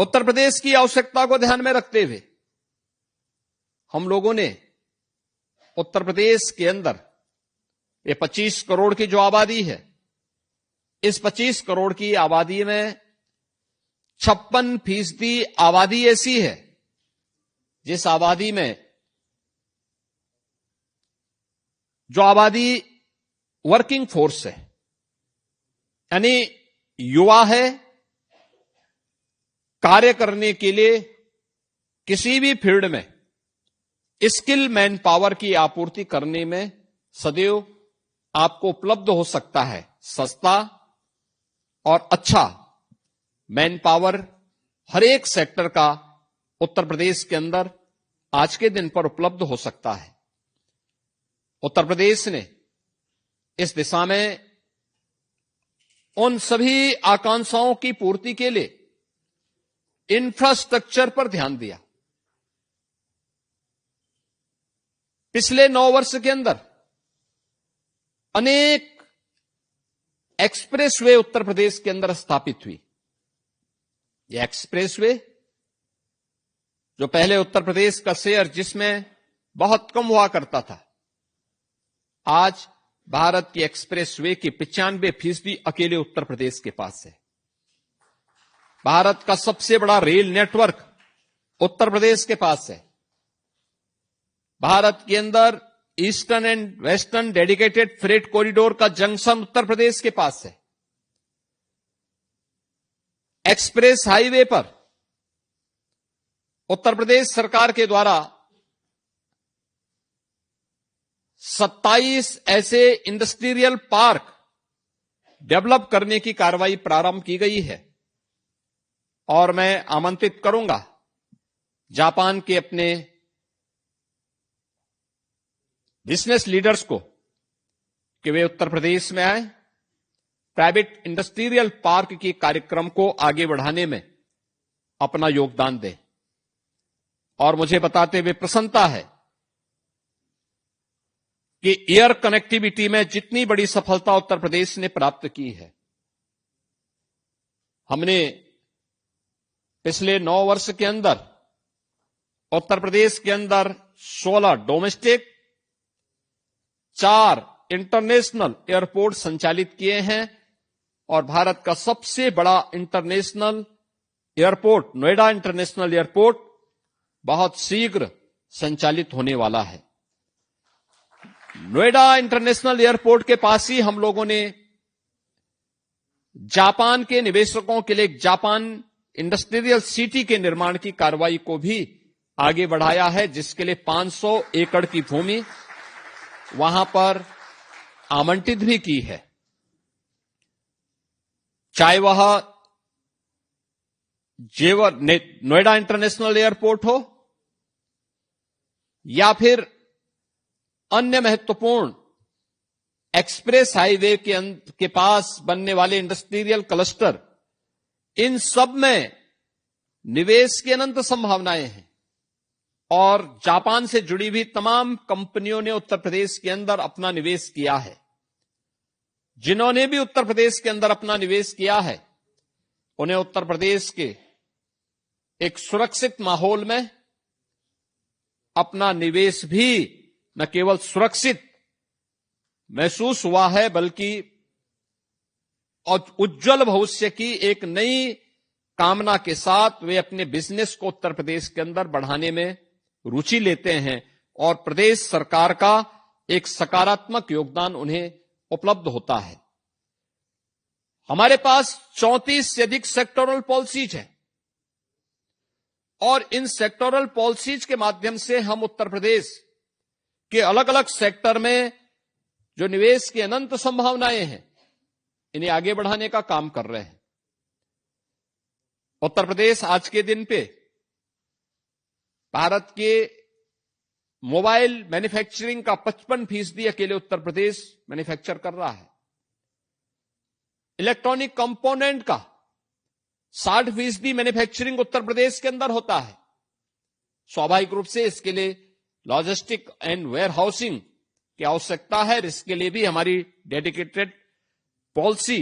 उत्तर प्रदेश की आवश्यकता को ध्यान में रखते हुए हम लोगों ने उत्तर प्रदेश के अंदर ये 25 करोड़ की जो आबादी है, इस 25 करोड़ की आबादी में 56% आबादी ऐसी है जिस आबादी में जो आबादी वर्किंग फोर्स है, यानी युवा है, कार्य करने के लिए किसी भी फील्ड में स्किल मैन पावर की आपूर्ति करने में सदैव आपको उपलब्ध हो सकता है सस्ता और अच्छा मैन पावर। हर एक सेक्टर का उत्तर प्रदेश के अंदर आज के दिन पर उपलब्ध हो सकता है। उत्तर प्रदेश ने इस दिशा में उन सभी आकांक्षाओं की पूर्ति के लिए इंफ्रास्ट्रक्चर पर ध्यान दिया। पिछले 9 वर्ष के अंदर अनेक एक्सप्रेसवे उत्तर प्रदेश के अंदर स्थापित हुई। यह एक्सप्रेसवे जो पहले उत्तर प्रदेश का शेयर जिसमें बहुत कम हुआ करता था, आज भारत की एक्सप्रेसवे की 95% अकेले उत्तर प्रदेश के पास है। भारत का सबसे बड़ा रेल नेटवर्क उत्तर प्रदेश के पास है। भारत के अंदर eastern and western dedicated freight corridor का जंक्शन उत्तर प्रदेश के पास है। एक्सप्रेस हाईवे पर उत्तर प्रदेश सरकार के द्वारा 27 ऐसे इंडस्ट्रियल पार्क डेवलप करने की कार्रवाई प्रारंभ की गई है और मैं आमंत्रित करूंगा जापान के अपने बिजनेस लीडर्स को कि वे उत्तर प्रदेश में आए, प्राइवेट इंडस्ट्रियल पार्क के कार्यक्रम को आगे बढ़ाने में अपना योगदान दें। और मुझे बताते हुए प्रसन्नता है कि एयर कनेक्टिविटी में जितनी बड़ी सफलता उत्तर प्रदेश ने प्राप्त की है, हमने पिछले 9 वर्ष के अंदर उत्तर प्रदेश के अंदर 16 डोमेस्टिक, 4 इंटरनेशनल एयरपोर्ट संचालित किए हैं और भारत का सबसे बड़ा international airport Noida international airport बहुत शीघ्र संचालित होने वाला है। नोएडा इंटरनेशनल एयरपोर्ट के पास ही हम लोगों ने जापान के निवेशकों के लिए जापान इंडस्ट्रियल सिटी के निर्माण की कार्रवाई को भी आगे बढ़ाया है, जिसके लिए 500 एकड़ की भूमि वहां पर आवंटित भी की है। चाहे वह जेवर नोएडा इंटरनेशनल एयरपोर्ट हो या फिर अन्य महत्वपूर्ण एक्सप्रेस हाईवे के पास बनने वाले इंडस्ट्रियल क्लस्टर, इन सब में निवेश की अनंत संभावनाएं हैं और जापान से जुड़ी हुई तमाम कंपनियों ने उत्तर प्रदेश के अंदर अपना निवेश किया है। जिन्होंने भी उत्तर प्रदेश के अंदर अपना निवेश किया है, उन्हें उत्तर प्रदेश के एक सुरक्षित माहौल में अपना निवेश भी न केवल सुरक्षित महसूस हुआ है, बल्कि उज्जवल भविष्य की एक नई कामना के साथ वे अपने बिजनेस को उत्तर प्रदेश के अंदर बढ़ाने में रुचि लेते हैं और प्रदेश सरकार का एक सकारात्मक योगदान उन्हें उपलब्ध होता है। हमारे पास 34 से अधिक सेक्टोरल पॉलिसीज हैं और इन सेक्टोरल पॉलिसीज के माध्यम से हम उत्तर प्रदेश के अलग अलग सेक्टर में जो निवेश की अनंत संभावनाएं हैं, इन्हें आगे बढ़ाने का काम कर रहे हैं। उत्तर प्रदेश आज के दिन पे भारत के मोबाइल मैन्युफैक्चरिंग का 55% अकेले उत्तर प्रदेश मैन्युफैक्चर कर रहा है। इलेक्ट्रॉनिक कंपोनेंट का 60% मैन्युफैक्चरिंग उत्तर प्रदेश के अंदर होता है। स्वाभाविक रूप से इसके लिए लॉजिस्टिक एंड वेयर हाउसिंग की आवश्यकता है। इसके लिए भी हमारी डेडिकेटेड पॉलिसी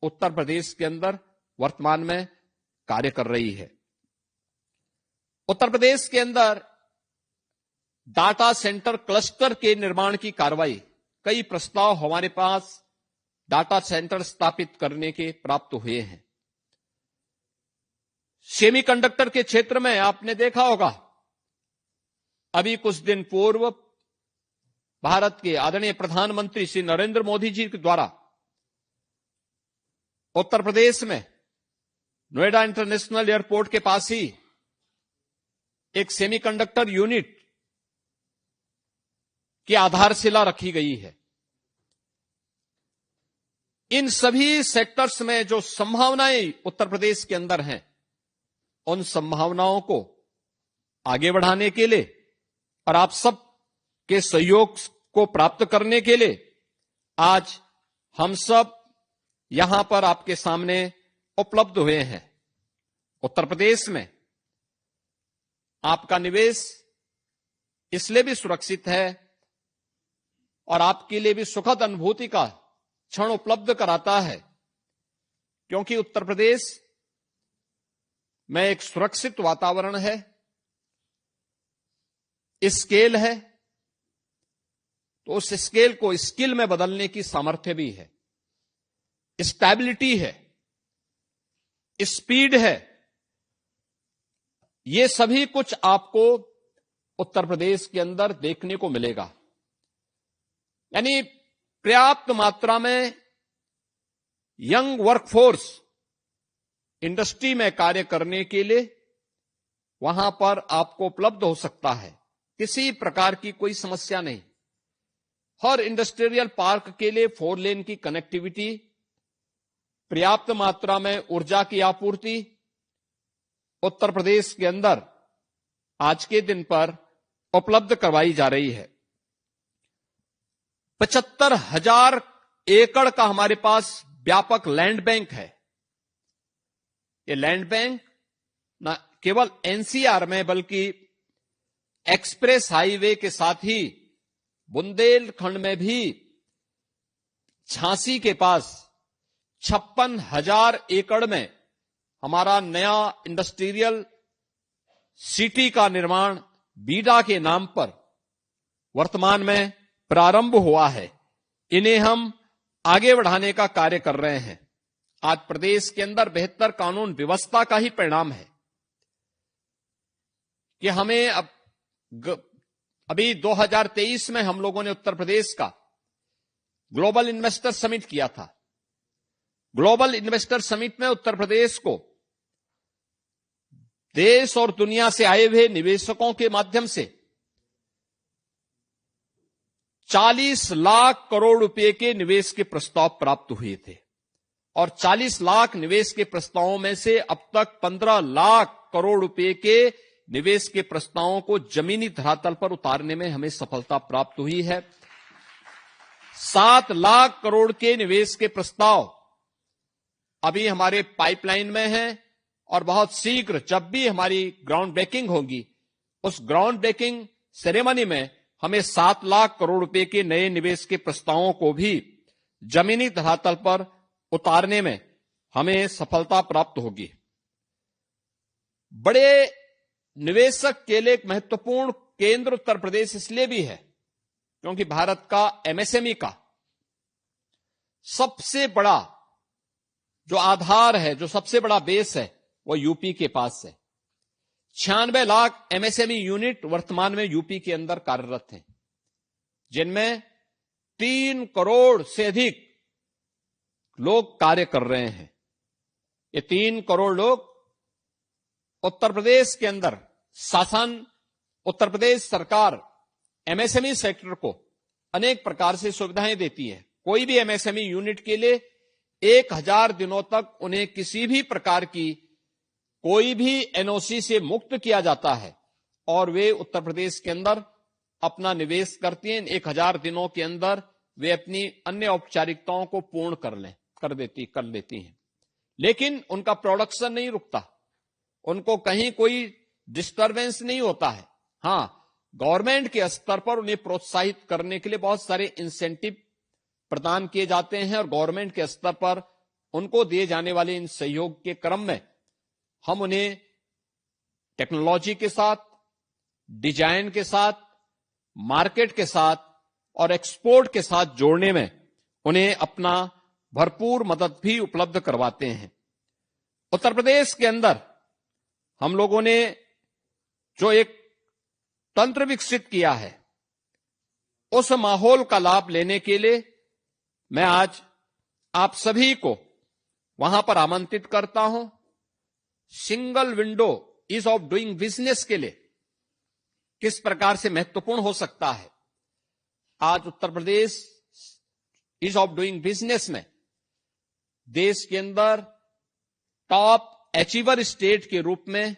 उत्तर प्रदेश के अंदर वर्तमान में कार्य कर रही है। उत्तर प्रदेश के अंदर डाटा सेंटर क्लस्टर के निर्माण की कार्रवाई, कई प्रस्ताव हमारे पास डाटा सेंटर स्थापित करने के प्राप्त हुए हैं। सेमीकंडक्टर के क्षेत्र में आपने देखा होगा, अभी कुछ दिन पूर्व भारत के आदरणीय प्रधानमंत्री श्री नरेंद्र मोदी जी के द्वारा उत्तर प्रदेश में नोएडा इंटरनेशनल एयरपोर्ट के पास ही एक सेमीकंडक्टर यूनिट की आधारशिला रखी गई है। इन सभी सेक्टर्स में जो संभावनाएं उत्तर प्रदेश के अंदर हैं, उन संभावनाओं को आगे बढ़ाने के लिए और आप सब के सहयोग को प्राप्त करने के लिए आज हम सब यहां पर आपके सामने उपलब्ध हुए हैं। उत्तर प्रदेश में आपका निवेश इसलिए भी सुरक्षित है और आपके लिए भी सुखद अनुभूति का क्षण उपलब्ध कराता है, क्योंकि उत्तर प्रदेश में एक सुरक्षित वातावरण है, स्केल है, तो उस स्केल को स्किल में बदलने की सामर्थ्य भी है, स्टेबिलिटी है, स्पीड है। ये सभी कुछ आपको उत्तर प्रदेश के अंदर देखने को मिलेगा। यानी पर्याप्त मात्रा में यंग वर्कफोर्स इंडस्ट्री में कार्य करने के लिए वहां पर आपको उपलब्ध हो सकता है। किसी प्रकार की कोई समस्या नहीं। हर इंडस्ट्रियल पार्क के लिए 4 लेन की कनेक्टिविटी, पर्याप्त मात्रा में ऊर्जा की आपूर्ति उत्तर प्रदेश के अंदर आज के दिन पर उपलब्ध करवाई जा रही है। 75,000 एकड़ का हमारे पास व्यापक लैंड बैंक है। ये लैंड बैंक न केवल एनसीआर में बल्कि एक्सप्रेस हाईवे के साथ ही बुंदेलखंड में भी झांसी के पास 56,000 एकड़ में हमारा नया इंडस्ट्रियल सिटी का निर्माण बीडा के नाम पर वर्तमान में प्रारंभ हुआ है। इन्हें हम आगे बढ़ाने का कार्य कर रहे हैं। आज प्रदेश के अंदर बेहतर कानून व्यवस्था का ही परिणाम है कि हमें अभी 2023 में हम लोगों ने उत्तर प्रदेश का ग्लोबल इन्वेस्टर समिट किया था। ग्लोबल इन्वेस्टर समिट में उत्तर प्रदेश को देश और दुनिया से आए हुए निवेशकों के माध्यम से 40 लाख करोड़ रुपए के निवेश के प्रस्ताव प्राप्त हुए थे और 40 लाख निवेश के प्रस्तावों में से अब तक 15 लाख करोड़ रुपए के निवेश के प्रस्तावों को जमीनी धरातल पर उतारने में हमें सफलता प्राप्त हुई है। 7 लाख करोड़ के निवेश के प्रस्ताव अभी हमारे पाइपलाइन में हैं और बहुत शीघ्र जब भी हमारी ग्राउंड ब्रेकिंग होगी, उस ग्राउंड ब्रेकिंग सेरेमनी में हमें 7 लाख करोड़ रुपए के नए निवेश के प्रस्तावों को भी जमीनी धरातल पर उतारने में हमें सफलता प्राप्त होगी। बड़े निवेशक के लिए एक महत्वपूर्ण केंद्र उत्तर प्रदेश इसलिए भी है क्योंकि भारत का एमएसएमई का सबसे बड़ा जो आधार है, जो सबसे बड़ा बेस है, वो यूपी के पास है। 96 लाख एमएसएमई यूनिट वर्तमान में यूपी के अंदर कार्यरत हैं, जिनमें 3 करोड़ से अधिक लोग कार्य कर रहे हैं। ये 3 करोड़ लोग उत्तर प्रदेश के अंदर शासन, उत्तर प्रदेश सरकार एमएसएमई सेक्टर को अनेक प्रकार से सुविधाएं देती है। कोई भी एमएसएमई यूनिट के लिए 1000 दिनों तक उन्हें किसी भी प्रकार की कोई भी एनओसी से मुक्त किया जाता है और वे उत्तर प्रदेश के अंदर अपना निवेश करती हैं। 1000 दिनों के अंदर वे अपनी अन्य औपचारिकताओं को पूर्ण कर लेती हैं। लेकिन उनका प्रोडक्शन नहीं रुकता, उनको कहीं कोई डिस्टरबेंस नहीं होता है। हां, गवर्नमेंट के स्तर पर उन्हें प्रोत्साहित करने के लिए बहुत सारे इंसेंटिव प्रदान किए जाते हैं और गवर्नमेंट के स्तर पर उनको दिए जाने वाले इन सहयोग के क्रम में हम उन्हें टेक्नोलॉजी के साथ, डिजाइन के साथ, मार्केट के साथ और एक्सपोर्ट के साथ जोड़ने में उन्हें अपना भरपूर मदद भी उपलब्ध करवाते हैं। उत्तर प्रदेश के अंदर हम लोगों ने जो एक तंत्र विकसित किया है, उस माहौल का लाभ लेने के लिए मैं आज आप सभी को वहां पर आमंत्रित करता हूं। Single window ease of doing business के लिए किस प्रकार से महत्वपूर्ण हो सकता है। आज Uttar Pradesh ease of doing business में देश के अंदर टॉप अचीवर स्टेट के रूप में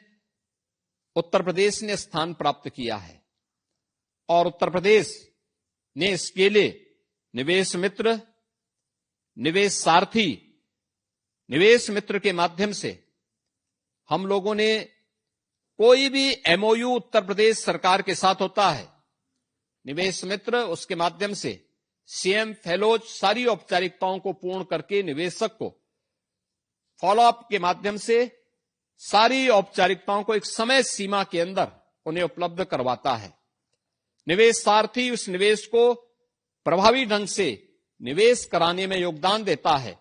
उत्तर प्रदेश ने स्थान प्राप्त किया है और उत्तर प्रदेश ने इसके लिए निवेश मित्र, निवेश सारथी, निवेश मित्र के माध्यम से हम लोगों ने कोई भी एमओयू उत्तर प्रदेश सरकार के साथ होता है, निवेश मित्र उसके माध्यम से सीएम फेलोज सारी औपचारिकताओं को पूर्ण करके निवेशक को फॉलोअप के माध्यम से सारी औपचारिकताओं को एक समय सीमा के अंदर उन्हें उपलब्ध करवाता है। निवेश सारथी उस निवेश को प्रभावी ढंग से निवेश कराने में योगदान देता है